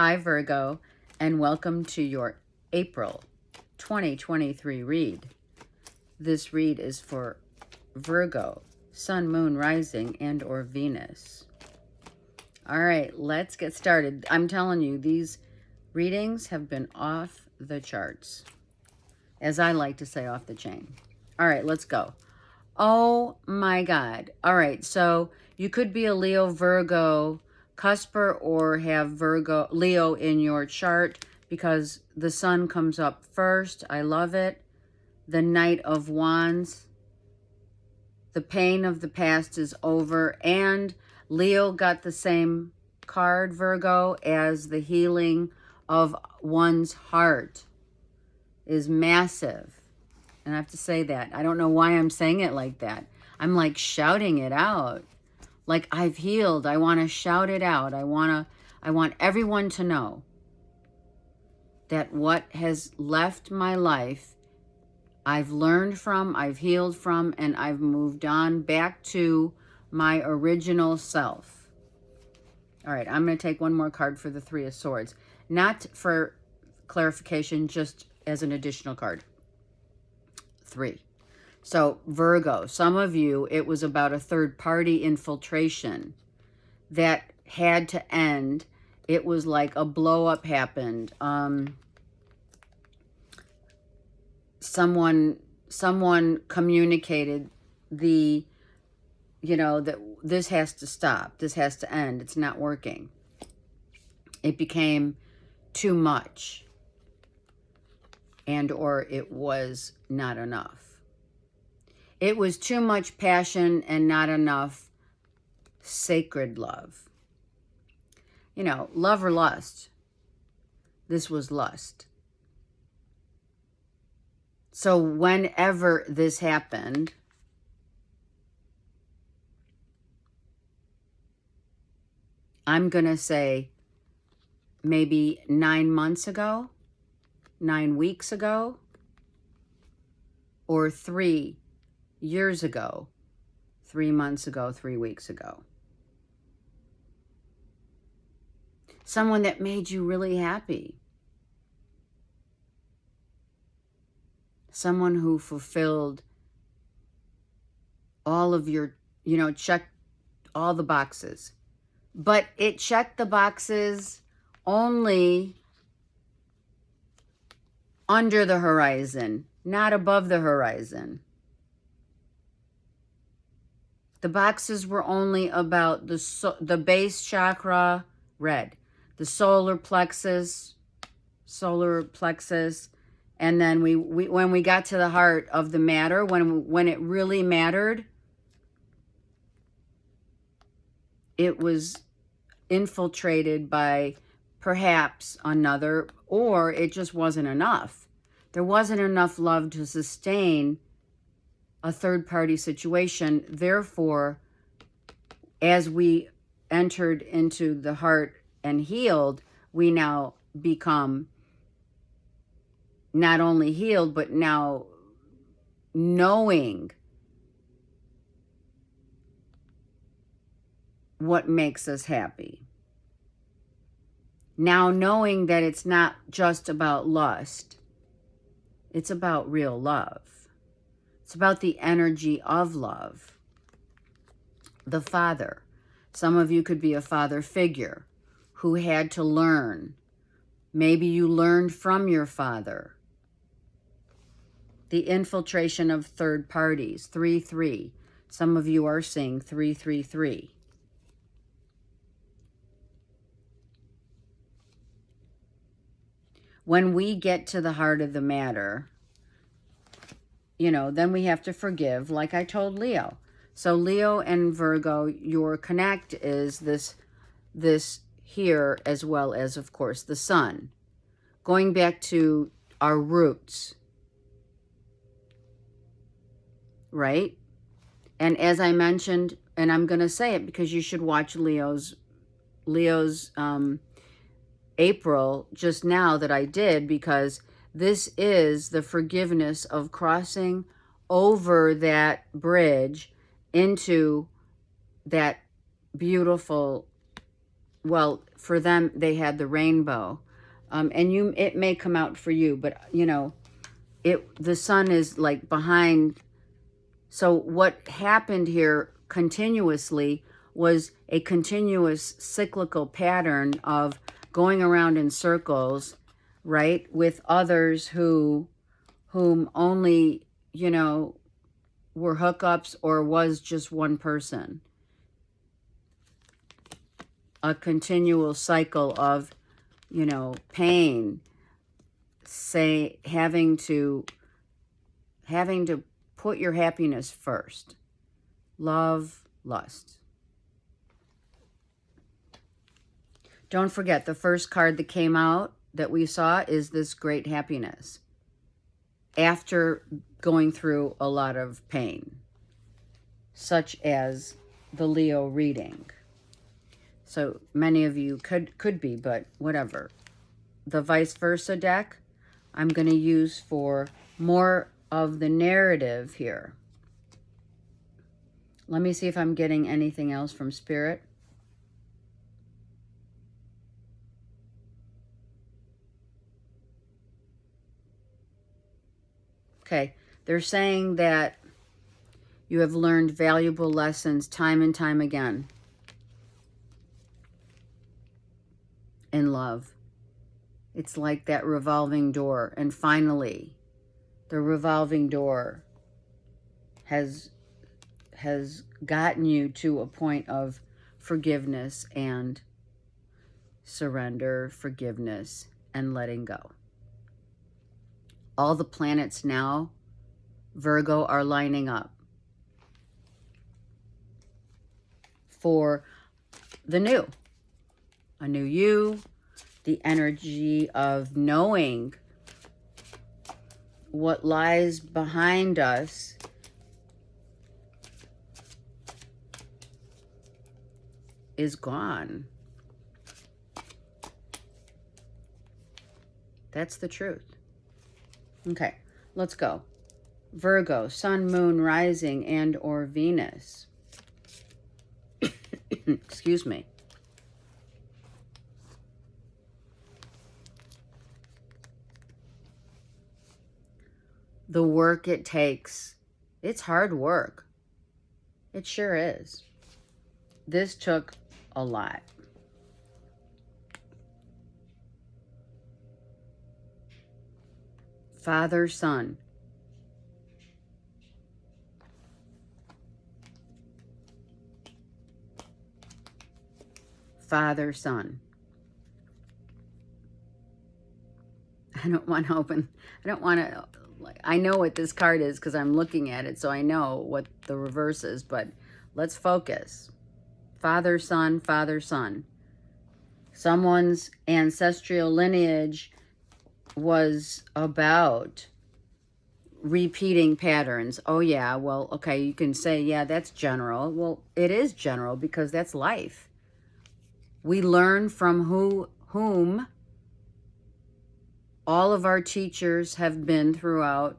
Hi, Virgo, and welcome to your April 2023 read. This read is for Virgo, Sun, Moon, Rising, and or Venus. All right, let's get started. I'm telling you, these readings have been off the charts. As I like to say, off the chain. All right, let's go. Oh my God. All right, so you could be a Leo, Virgo, cusper, or have Virgo, Leo in your chart because the sun comes up first. I love it. The Knight of Wands. The pain of the past is over. And Leo got the same card, Virgo, as the healing of one's heart is massive. And I have to say that. I don't know why I'm saying it like that. I'm like shouting it out. Like I've healed. I want to shout it out. I want everyone to know that what has left my life, I've learned from, I've healed from, and I've moved on back to my original self. All right, I'm going to take one more card for the Three of Swords. Not for clarification, just as an additional card. 3. So Virgo, some of you, it was about a third-party infiltration that had to end. It was like a blow-up happened. Someone communicated that this has to stop. This has to end. It's not working. It became too much, and or it was not enough. It was too much passion and not enough sacred love. Love or lust. This was lust. So whenever this happened, I'm going to say maybe 9 months ago, 9 weeks ago, or 3 years ago, 3 months ago, 3 weeks ago. Someone that made you really happy. Someone who fulfilled all of your, checked all the boxes. But it checked the boxes only under the horizon, not above the horizon. The boxes were only about the base chakra, red, the solar plexus, and then when we got to the heart of the matter, when it really mattered, it was infiltrated by perhaps another, or it just wasn't enough. There wasn't enough love to sustain a third-party situation. Therefore, as we entered into the heart and healed, we now become not only healed, but now knowing what makes us happy. Now knowing that it's not just about lust, it's about real love. It's about the energy of love. The father. Some of you could be a father figure who had to learn. Maybe you learned from your father. The infiltration of third parties. 3-3. Some of you are seeing 3-3-3. When we get to the heart of the matter, then we have to forgive, like I told Leo. So Leo and Virgo, your connect is this here, as well as, of course, the sun. Going back to our roots. Right? And as I mentioned, and I'm going to say it because you should watch Leo's April just now that I did, because this is the forgiveness of crossing over that bridge into that beautiful, well, for them, they had the rainbow. And it may come out for you, but you know, the sun is like behind. So what happened here continuously was a continuous cyclical pattern of going around in circles, right, with others whom only, you know, were hookups or was just one person. A continual cycle of, you know, pain, say having to put your happiness first. Love, lust. Don't forget, the first card that came out that we saw is this great happiness after going through a lot of pain, such as the Leo reading. So many of you could be, but whatever. The vice versa deck, I'm going to use for more of the narrative here. Let me see if I'm getting anything else from Spirit. Okay, they're saying that you have learned valuable lessons time and time again in love. It's like that revolving door, and finally, the revolving door has gotten you to a point of forgiveness and surrender, forgiveness, and letting go. All the planets now, Virgo, are lining up for the new. A new you, the energy of knowing what lies behind us is gone. That's the truth. Okay, let's go. Virgo, Sun, Moon, Rising, and or Venus. Excuse me. The work it takes, it's hard work. It sure is. This took a lot. Father, Son. Father, Son. I don't want to open, I don't want to, I know what this card is because I'm looking at it, so I know what the reverse is, but let's focus. Father, Son, Father, Son. Someone's ancestral lineage was about repeating patterns. Oh yeah, well, okay, you can say, yeah, that's general. Well, it is general because that's life. We learn from whom all of our teachers have been throughout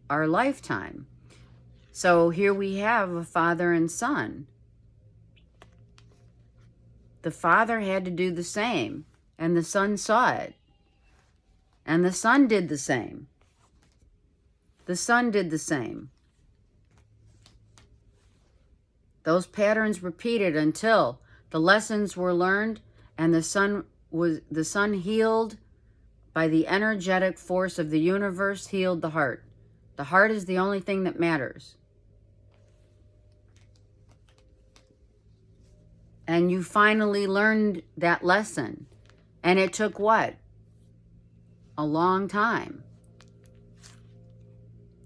our lifetime. So here we have a father and son. The father had to do the same, and the son saw it. And the son did the same. The son did the same. Those patterns repeated until the lessons were learned and the son healed by the energetic force of the universe, healed the heart. The heart is the only thing that matters. And you finally learned that lesson. And it took what? A long time.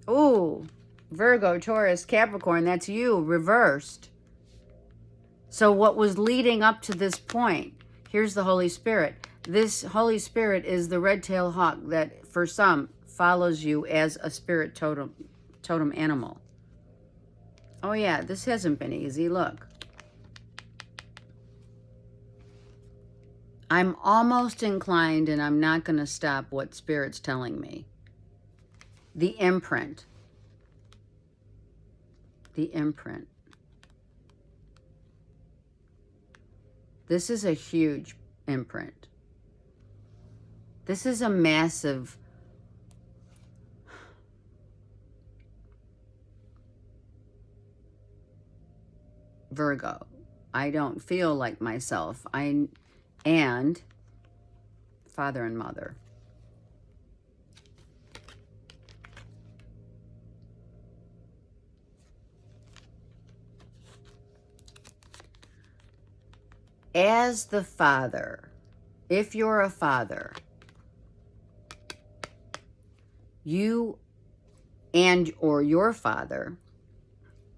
Ooh, Virgo, Taurus, Capricorn, that's you, reversed. So what was leading up to this point? Here's the Holy Spirit. This Holy Spirit is the red-tailed hawk that, for some, follows you as a spirit totem animal. Oh yeah, this hasn't been easy, look. I'm almost inclined, and I'm not going to stop what Spirit's telling me. The imprint. The imprint. This is a huge imprint. This is a massive Virgo. I don't feel like myself. And father and mother. As the father, if you're a father, you and or your father,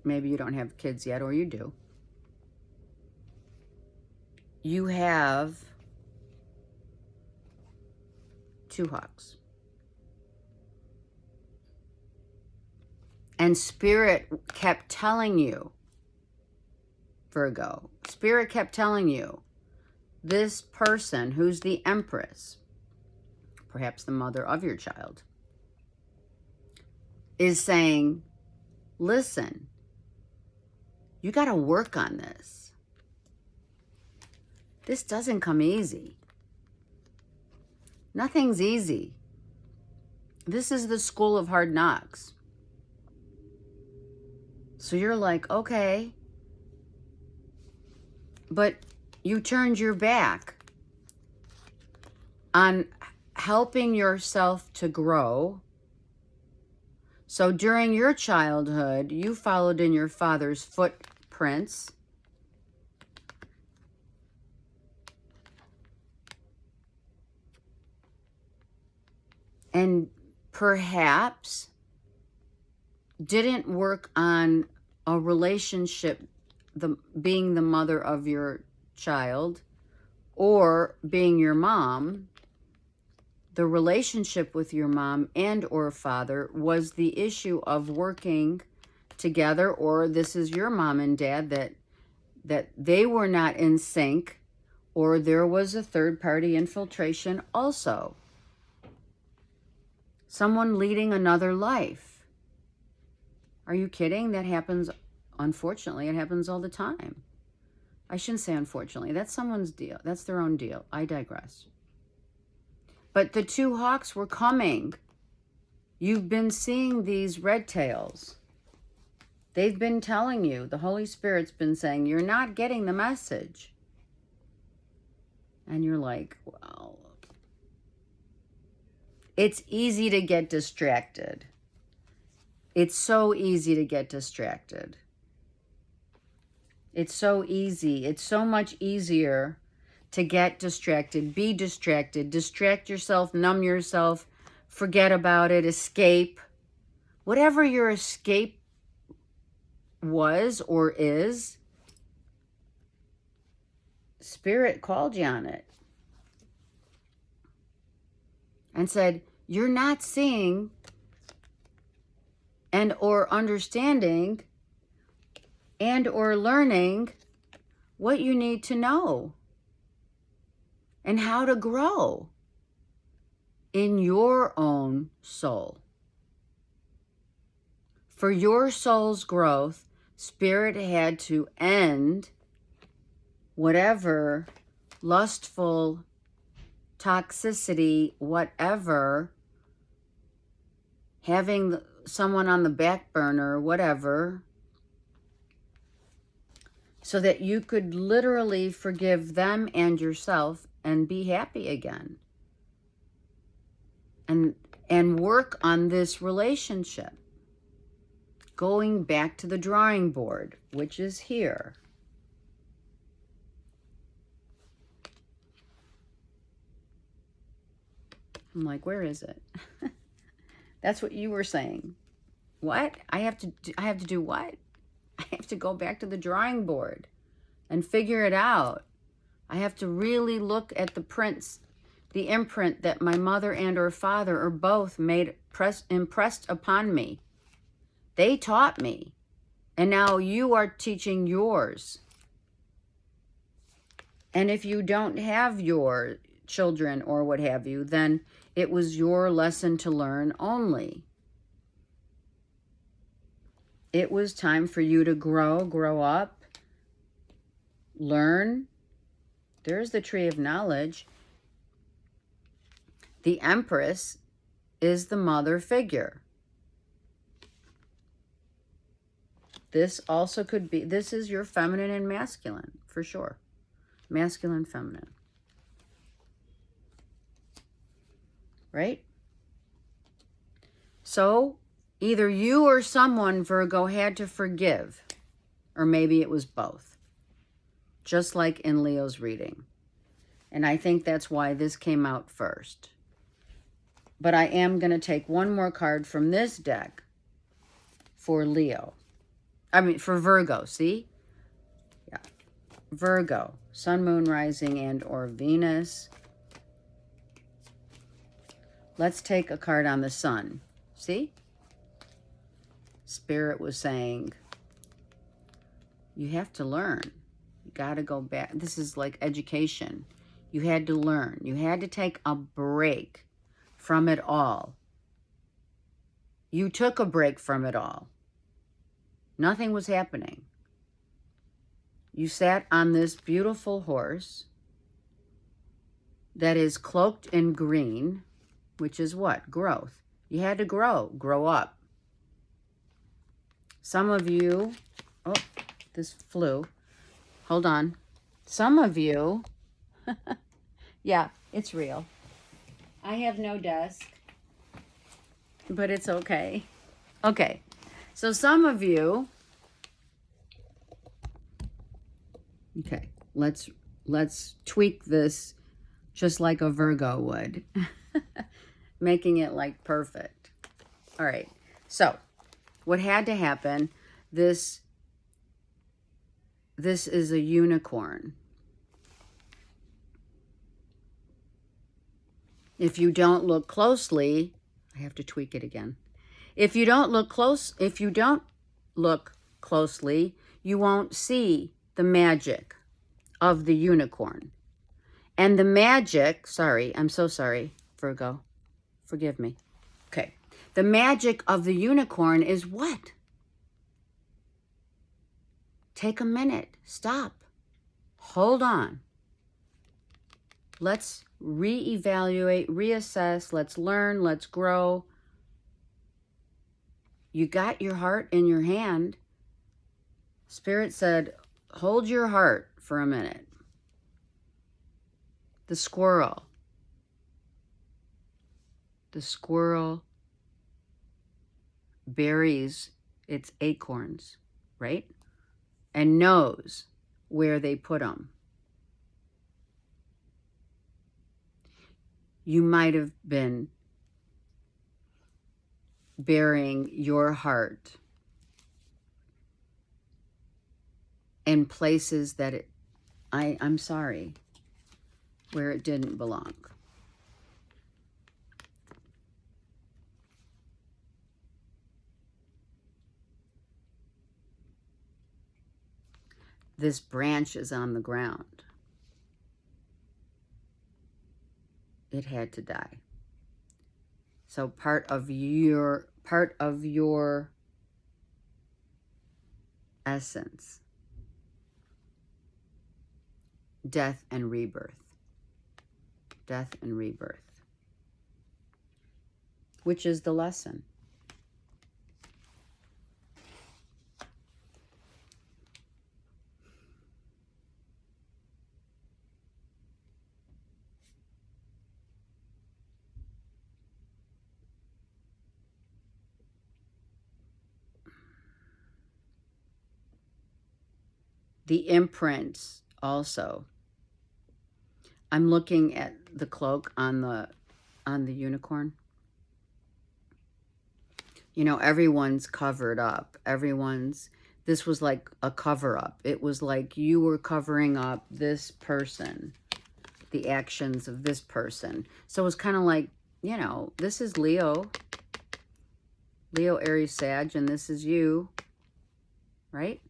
maybe you don't have kids yet, or you do, you have two hawks. And Spirit kept telling you, Virgo, Spirit kept telling you, this person who's the Empress, perhaps the mother of your child, is saying, listen, you got to work on this. This doesn't come easy. Nothing's easy. This is the school of hard knocks. So you're like, okay, but you turned your back on helping yourself to grow. So during your childhood, you followed in your father's footprints. And perhaps didn't work on a relationship, being the mother of your child or being your mom. The relationship with your mom and or father was the issue of working together, or this is your mom and dad that they were not in sync, or there was a third party infiltration also. Someone leading another life. Are you kidding? That happens, unfortunately, it happens all the time. I shouldn't say unfortunately. That's someone's deal. That's their own deal. I digress. But the two hawks were coming. You've been seeing these red tails. They've been telling you, the Holy Spirit's been saying, you're not getting the message. And you're like, well, it's easy to get distracted. It's so easy to get distracted. It's so easy. It's so much easier to get distracted, be distracted, distract yourself, numb yourself, forget about it, escape. Whatever your escape was or is, Spirit called you on it and said, you're not seeing and or understanding and or learning what you need to know and how to grow in your own soul. For your soul's growth, Spirit had to end whatever lustful toxicity, whatever, having someone on the back burner, whatever, so that you could literally forgive them and yourself and be happy again. And work on this relationship. Going back to the drawing board, which is here. I'm like, where is it? That's what you were saying. What? I have to do what? I have to go back to the drawing board and figure it out. I have to really look at the prints, the imprint that my mother and or father or both impressed upon me. They taught me. And now you are teaching yours. And if you don't have your children or what have you, then it was your lesson to learn only. It was time for you to grow up, learn, There's the tree of knowledge. The Empress is the mother figure. This also could be, this is your feminine and masculine, for sure. Masculine, feminine. Right? So, either you or someone, Virgo, had to forgive. Or maybe it was both. Just like in Leo's reading. And I think that's why this came out first. But I am going to take one more card from this deck for Leo. I mean, for Virgo, see? Yeah. Virgo, Sun, Moon, Rising, and or Venus. Let's take a card on the Sun. See? Spirit was saying, you have to learn. You got to go back. This is like education. You had to learn. You had to take a break from it all. You took a break from it all. Nothing was happening. You sat on this beautiful horse that is cloaked in green, which is what? Growth. You had to grow up. Some of you, oh, this flew. Hold on. Some of you, yeah, it's real. I have no desk, but it's okay. Okay, so some of you, okay, let's tweak this just like a Virgo would, making it like perfect. All right, so what had to happen, this is a unicorn. If you don't look closely, I have to tweak it again. If you don't look closely, you won't see the magic of the unicorn. And the magic, sorry, I'm so sorry, Virgo. Forgive me. Okay. The magic of the unicorn is what? Take a minute. Stop. Hold on. Let's reevaluate, reassess. Let's learn. Let's grow. You got your heart in your hand. Spirit said, hold your heart for a minute. The squirrel. The squirrel buries its acorns, right? And knows where they put them. You might have been burying your heart in places that I'm sorry, where it didn't belong. This branch is on the ground. It had to die. So part of your essence, death and rebirth. Death and rebirth. Which is the lesson. The imprints also. I'm looking at the cloak on the unicorn. You know, everyone's covered up. This was like a cover up. It was like you were covering up this person, the actions of this person. So it was kind of like, you know, this is Leo, Aries, Sag, and this is you, right?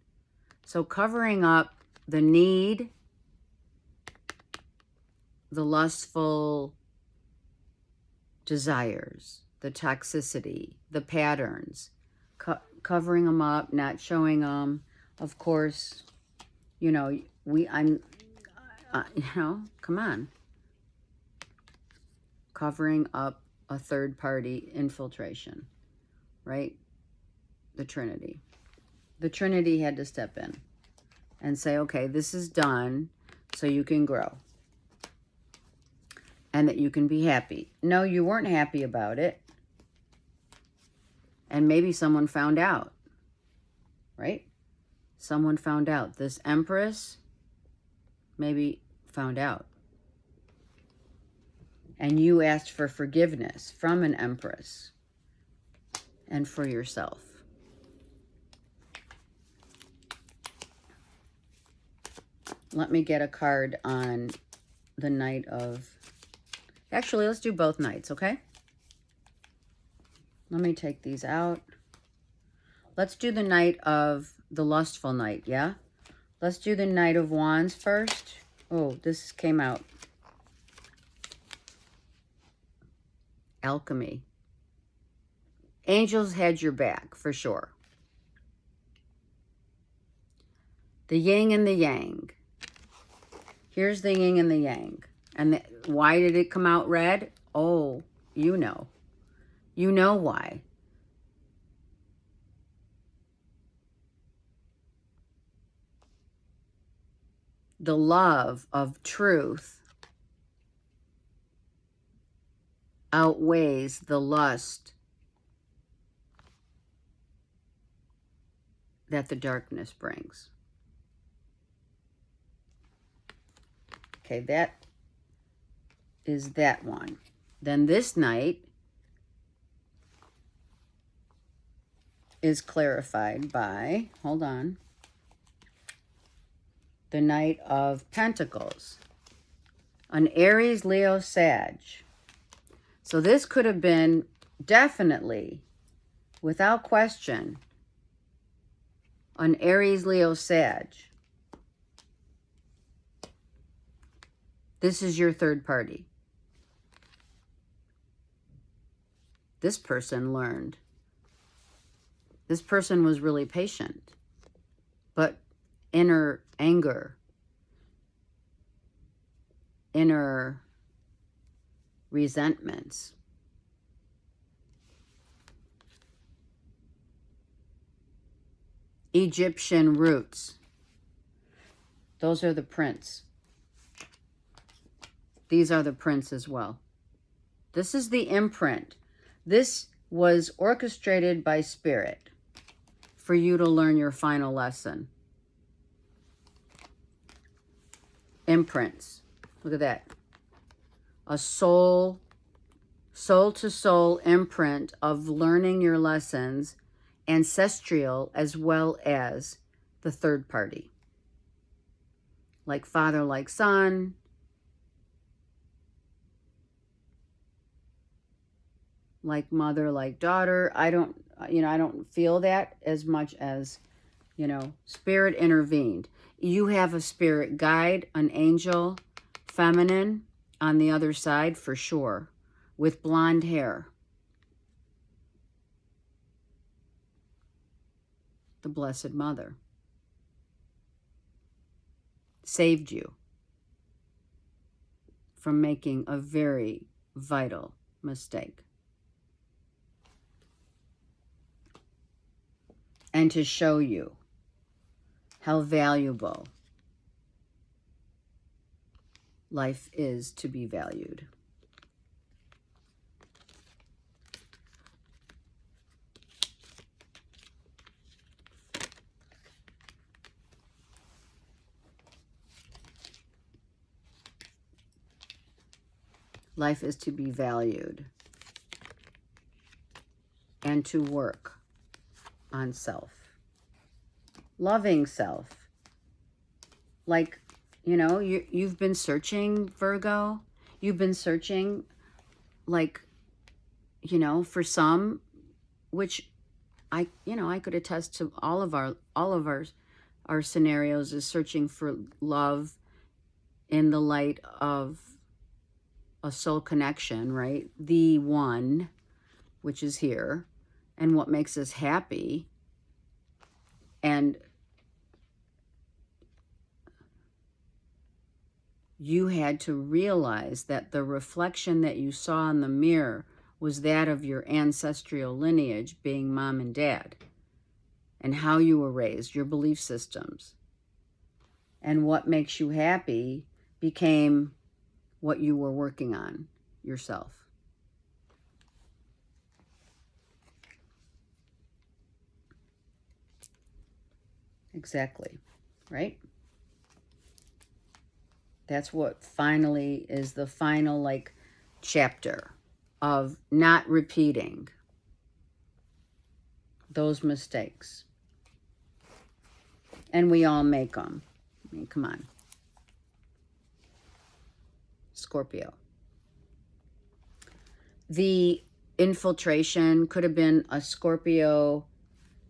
So covering up the need, the lustful desires, the toxicity, the patterns, covering them up, not showing them. Of course, you know, You know, come on. Covering up a third-party infiltration, right? The Trinity. The Trinity had to step in and say, okay, this is done so you can grow and that you can be happy. No, you weren't happy about it. And maybe someone found out, right? Someone found out. This Empress maybe found out. And you asked for forgiveness from an Empress and for yourself. Let me get a card on the Knight of... Actually, let's do both Knights, okay? Let me take these out. Let's do the Knight of the Lustful Knight, yeah? Let's do the Knight of Wands first. Oh, this came out. Alchemy. Angels had your back, for sure. The yin and the yang. Here's the yin and the yang. And why did it come out red? Oh, you know. You know why. The love of truth outweighs the lust that the darkness brings. Okay, that is that one. Then this Knight is clarified by, hold on, the Knight of Pentacles. An Aries, Leo, Sag. So this could have been definitely, without question, an Aries, Leo, Sag. This is your third party. This person learned. This person was really patient, but inner anger, inner resentments, Egyptian roots. Those are the prints. These are the prints as well. This is the imprint. This was orchestrated by Spirit for you to learn your final lesson. Imprints. Look at that. A soul-to-soul imprint of learning your lessons, ancestral as well as the third party. Like father, like son. Like mother, like daughter. I don't feel that as much as, Spirit intervened. You have a spirit guide, an angel, feminine on the other side for sure, with blonde hair. The Blessed Mother saved you from making a very vital mistake. And to show you how valuable life is to be valued. Life is to be valued and to work on self. Loving self. Like, you've been searching, Virgo. You've been searching, like, for some, which I could attest to all of our scenarios is searching for love in the light of a soul connection, right? The one, which is here, and what makes us happy. And you had to realize that the reflection that you saw in the mirror was that of your ancestral lineage, being mom and dad, and how you were raised, your belief systems. And what makes you happy became what you were working on yourself. Exactly, right? That's what finally is the final, like, chapter of not repeating those mistakes. And we all make them. I mean, come on. Scorpio. The infiltration could have been a Scorpio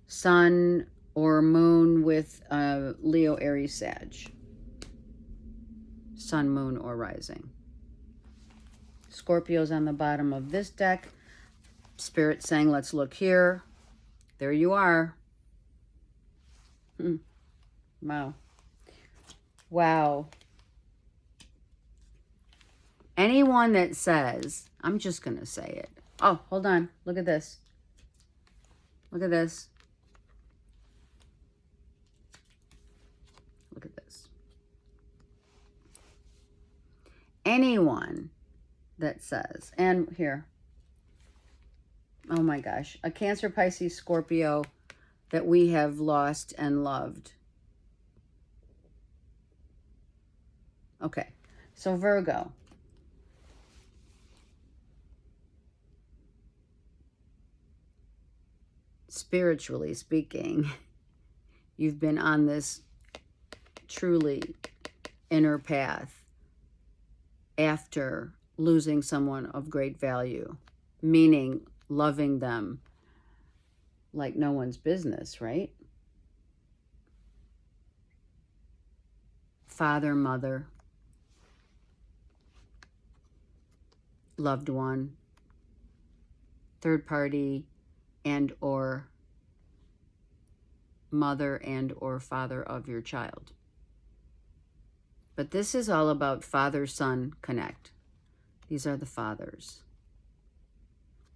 sun or moon with Leo, Aries, Sag. Sun, moon, or rising. Scorpio's on the bottom of this deck. Spirit saying, let's look here. There you are. Wow. Wow. Anyone that says, I'm just going to say it. Oh, hold on. Look at this. Look at this. Look at this. Anyone that says, and here, oh my gosh, a Cancer, Pisces, Scorpio that we have lost and loved. Okay, so Virgo. Spiritually speaking, you've been on this truly inner path after losing someone of great value, meaning loving them like no one's business, right? Father, mother, loved one, third party, and or mother and or father of your child. But this is all about father-son connect. These are the fathers.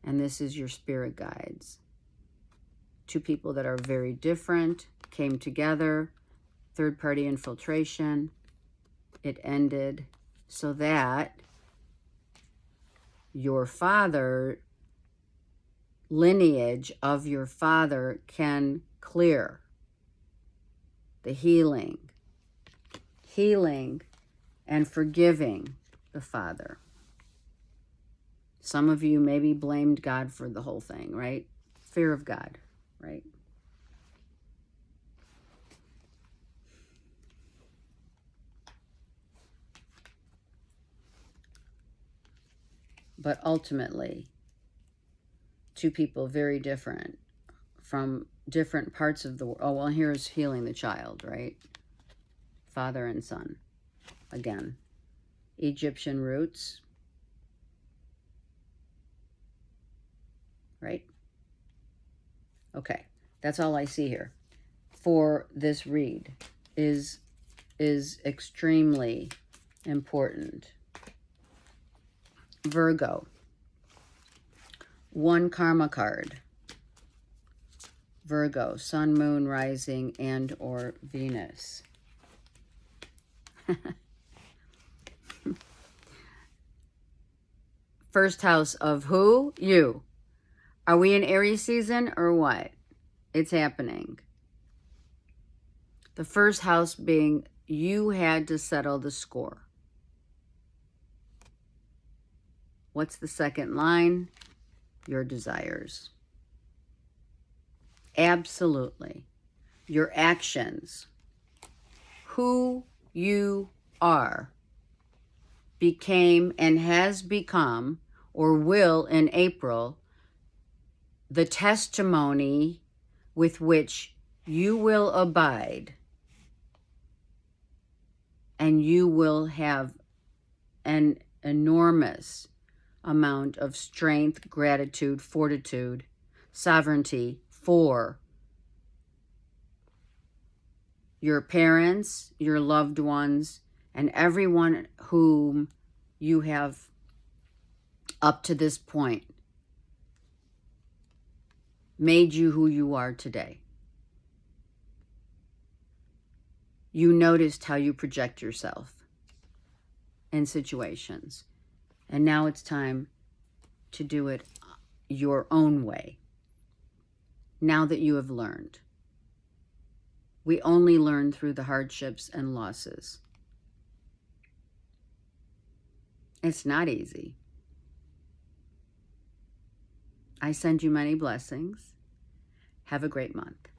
And this is your spirit guides. Two people that are very different came together, third-party infiltration. It ended so that your father, lineage of your father, can clear the healing and forgiving the father. Some of you maybe blamed God for the whole thing, right? Fear of God, right? But ultimately, two people very different from different parts of the world. Oh, well, here's healing the child, right? Father and son. Again, Egyptian roots, right? Okay, that's all I see here for this read is extremely important. Virgo, one karma card. Virgo, sun, moon, rising, and or Venus. First house of who? You. Are we in Aries season or what? It's happening. The first house being you had to settle the score. What's the second line? Your desires. Absolutely. Your actions. Who you are became and has become or will in April the testimony with which you will abide, and you will have an enormous amount of strength, gratitude, fortitude, sovereignty for your parents, your loved ones, And everyone whom you have up to this point made you who you are today. You noticed how you project yourself in situations. And now it's time to do it your own way. Now that you have learned. We only learn through the hardships and losses. It's not easy. I send you many blessings. Have a great month.